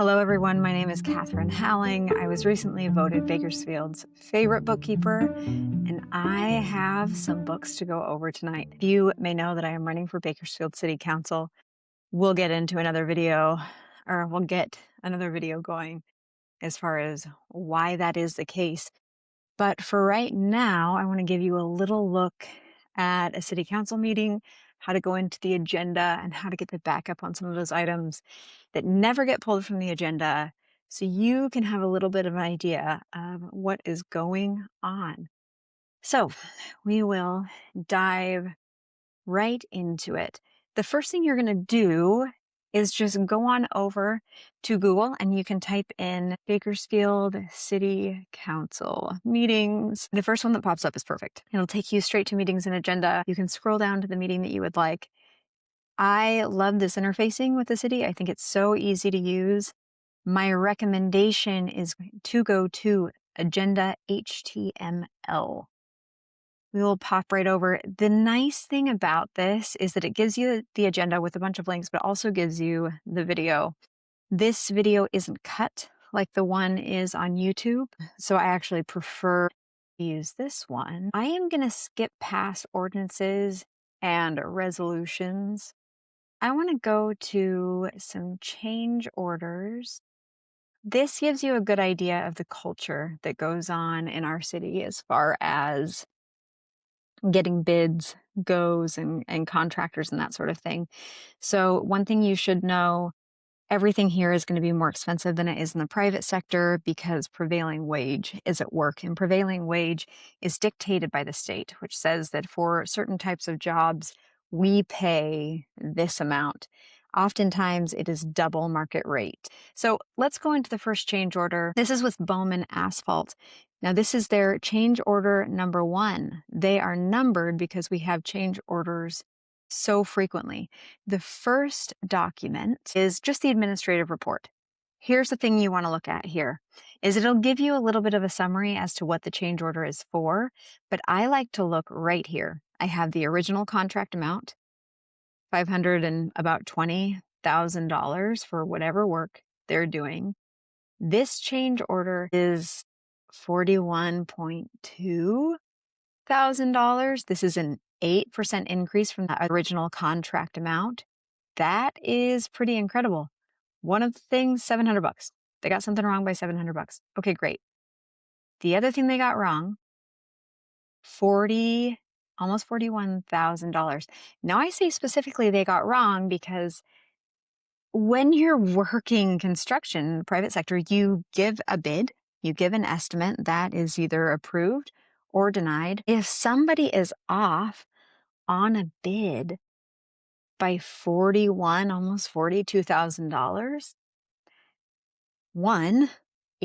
Hello, everyone. My name is Catherine Halling. I was recently voted Bakersfield's favorite bookkeeper, and I have some books to go over tonight. You may know that I am running for Bakersfield City Council. We'll get into another video, or we'll get another video going as far as why that is the case. But for right now, I want to give you a little look at a city council meeting, how to go into the agenda, and how to get the backup on some of those items that never get pulled from the agenda, so you can have a little bit of an idea of what is going on. So we will dive right into it. The first thing you're going to do is just go on over to Google and you can type in Bakersfield City Council meetings. The first one that pops up is perfect. It'll take you straight to meetings and agenda. You can scroll down to the meeting that you would like. I love this interfacing with the city. I think it's so easy to use. My recommendation is to go to Agenda HTML. We will pop right over. The nice thing about this is that it gives you the agenda with a bunch of links, but also gives you the video. This video isn't cut like the one is on YouTube, so I actually prefer to use this one. I am going to skip past ordinances and resolutions. I want to go to some change orders. This gives you a good idea of the culture that goes on in our city as far as getting bids goes and contractors and that sort of thing. So one thing you should know, everything here is going to be more expensive than it is in the private sector because prevailing wage is at work, and prevailing wage is dictated by the state, which says that for certain types of jobs, we pay this amount. Oftentimes it is double market rate. So let's go into the first change order. This is with Bowman Asphalt. Now this is their change order number 1. They are numbered because we have change orders so frequently. The first document is just the administrative report. Here's the thing you want to look at here, is it'll give you a little bit of a summary as to what the change order is for, but I like to look right here. I have the original contract amount, $520,000 for whatever work they're doing. This change order is $41.2 thousand. This is an 8% increase from the original contract amount. That is pretty incredible. One of the things, $700. They got something wrong by $700. Okay, great. The other thing they got wrong, almost $41,000. Now I say specifically they got wrong because when you're working construction in the private sector, you give a bid, you give an estimate that is either approved or denied. If somebody is off on a bid by almost $42,000, one,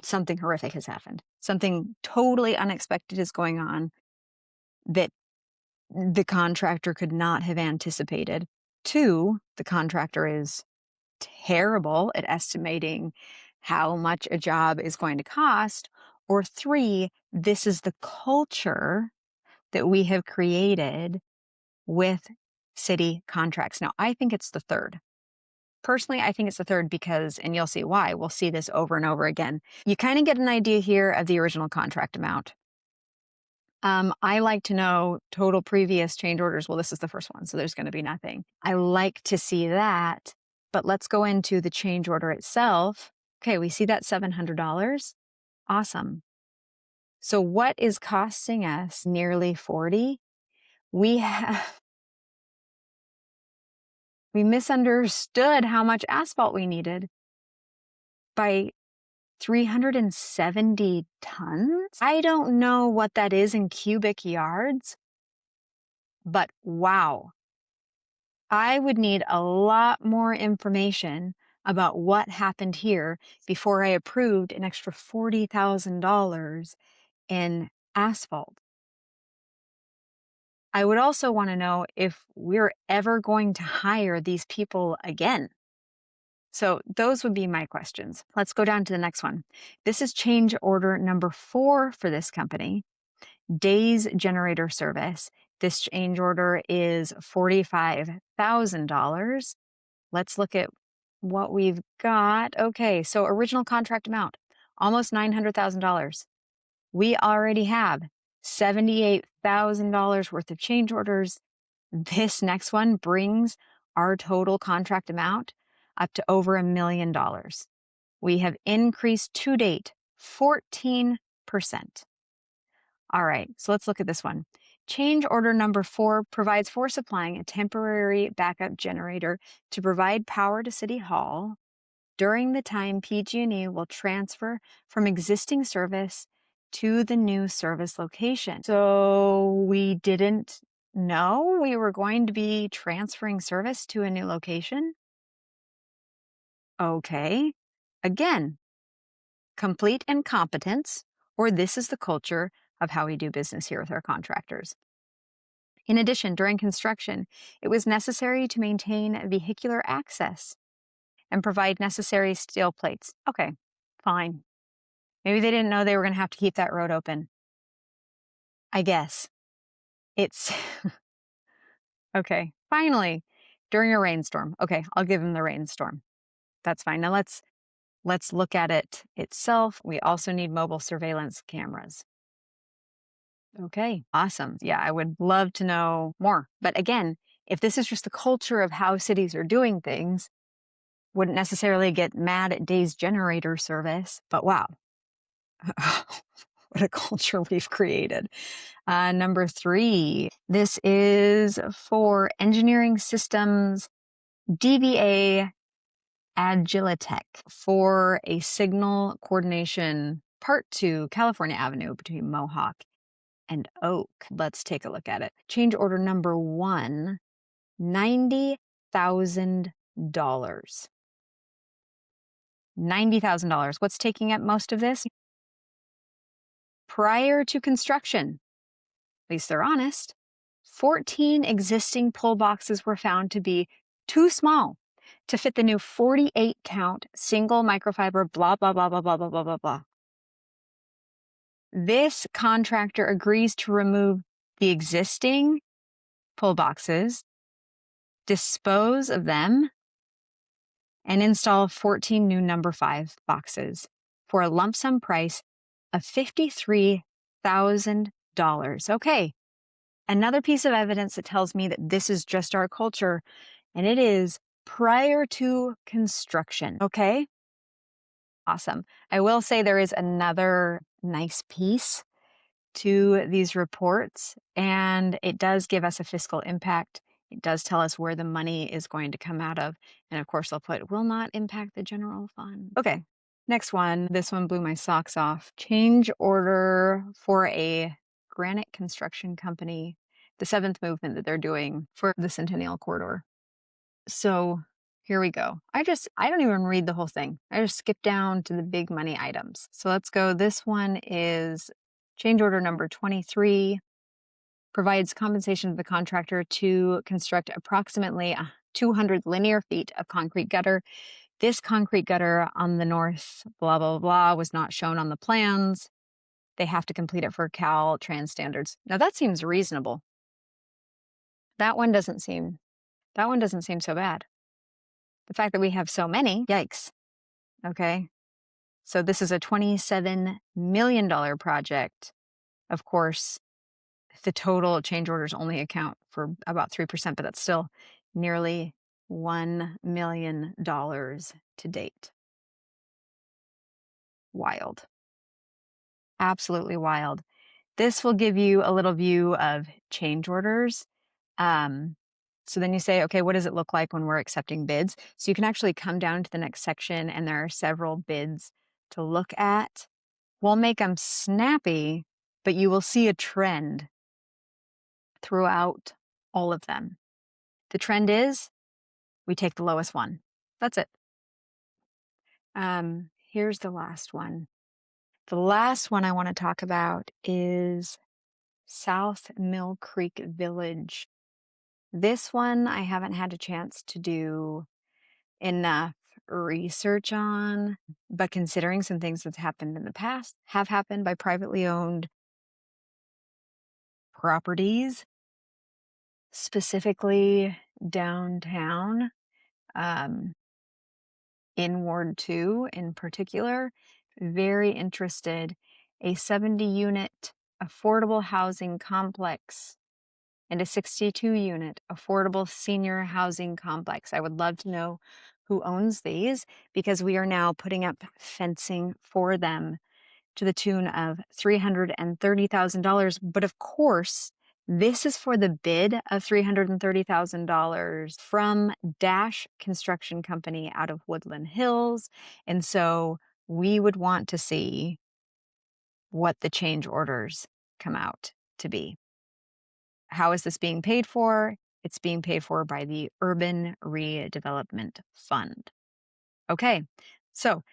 something horrific has happened. Something totally unexpected is going on that the contractor could not have anticipated. 2, the contractor is terrible at estimating how much a job is going to cost. Or 3, this is the culture that we have created with city contracts. Now, I think it's the third. Personally, I think it's the third because, and you'll see why, we'll see this over and over again. You kind of get an idea here of the original contract amount. I like to know total previous change orders. Well, this is the first one, so there's going to be nothing. I like to see that, but let's go into the change order itself. Okay, we see that $700. Awesome. So what is costing us nearly $40? We misunderstood how much asphalt we needed by 370 tons. I don't know what that is in cubic yards, but wow. I would need a lot more information about what happened here before I approved an extra $40,000 in asphalt. I would also want to know if we're ever going to hire these people again. So those would be my questions. Let's go down to the next one. This is change order number 4 for this company, Days Generator Service. This change order is $45,000. Let's look at what we've got. Okay, so original contract amount, almost $900,000. We already have $78,000 worth of change orders. This next one brings our total contract amount up to over $1 million. We have increased to date 14%. All right, so let's look at this one. Change order number 4 provides for supplying a temporary backup generator to provide power to City Hall during the time PG&E will transfer from existing service to the new service location. So we didn't know we were going to be transferring service to a new location? Okay. Again, complete incompetence, or this is the culture of how we do business here with our contractors. In addition, during construction, it was necessary to maintain vehicular access and provide necessary steel plates. Okay, fine. Maybe they didn't know they were going to have to keep that road open. I guess. It's okay. Finally, during a rainstorm. Okay, I'll give them the rainstorm. That's fine. Now let's look at it itself. We also need mobile surveillance cameras. Okay, awesome. Yeah, I would love to know more. But again, if this is just the culture of how cities are doing things, wouldn't necessarily get mad at Day's generator service, but wow. What a culture we've created. Number 3, this is for Engineering Systems DBA Agilitech for a signal coordination part 2 California Avenue between Mohawk and Oak. Let's take a look at it. Change order number 1, $90,000. $90,000. What's taking up most of this? Prior to construction, at least they're honest, 14 existing pull boxes were found to be too small to fit the new 48 count single microfiber blah, blah, blah, blah, blah, blah, blah, blah, blah. This contractor agrees to remove the existing pull boxes, dispose of them, and install 14 new number 5 boxes for a lump sum price of $53,000. Okay, another piece of evidence that tells me that this is just our culture, and it is prior to construction. Okay, awesome. I will say there is another nice piece to these reports, and it does give us a fiscal impact. It does tell us where the money is going to come out of. And of course, they'll put, will not impact the general fund. Okay, next one. This one blew my socks off. Change order for a granite construction company, the 7th movement that they're doing for the Centennial Corridor. So here we go. I don't even read the whole thing. I just skip down to the big money items. So let's go. This one is change order number 23. Provides compensation to the contractor to construct approximately 200 linear feet of concrete gutter. This concrete gutter on the north, blah, blah, blah, was not shown on the plans. They have to complete it for Caltrans standards. Now that seems reasonable. That one doesn't seem so bad. The fact that we have so many, yikes. Okay. So this is a $27 million project. Of course, the total change orders only account for about 3%, but that's still nearly $1 million to date. Wild. Absolutely wild. This will give you a little view of change orders. So then you say, okay, what does it look like when we're accepting bids? So you can actually come down to the next section and there are several bids to look at. We'll make them snappy, but you will see a trend throughout all of them. The trend is we take the lowest one. That's it. Here's the last one. The last one I want to talk about is South Mill Creek Village. This one I haven't had a chance to do enough research on, but considering some things that's happened in the past, have happened by privately owned properties, specifically downtown, in Ward 2 in particular, very interested. A 70-unit affordable housing complex and a 62-unit affordable senior housing complex. I would love to know who owns these because we are now putting up fencing for them to the tune of $330,000. But of course, this is for the bid of $330,000 from Dash Construction Company out of Woodland Hills. And so we would want to see what the change orders come out to be. How is this being paid for? It's being paid for by the Urban Redevelopment Fund. Okay, so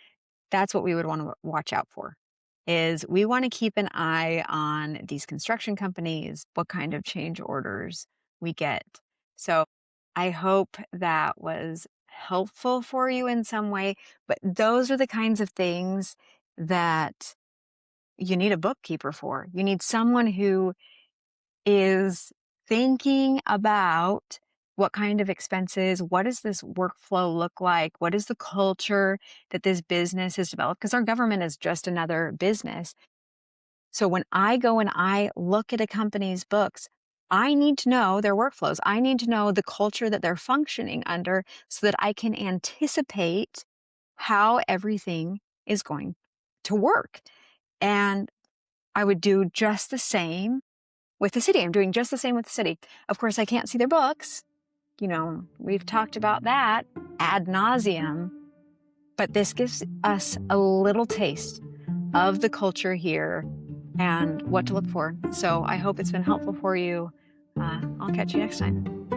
that's what we would want to watch out for. Is we want to keep an eye on these construction companies, what kind of change orders we get. So I hope that was helpful for you in some way, but those are the kinds of things that you need a bookkeeper for. You need someone who is thinking about what kind of expenses, what does this workflow look like? What is the culture that this business has developed? Because our government is just another business. So when I go and I look at a company's books, I need to know their workflows. I need to know the culture that they're functioning under so that I can anticipate how everything is going to work. And I would do just the same with the city. I'm doing just the same with the city. Of course, I can't see their books. You know, we've talked about that ad nauseum, but this gives us a little taste of the culture here and what to look for. So I hope it's been helpful for you. I'll catch you next time.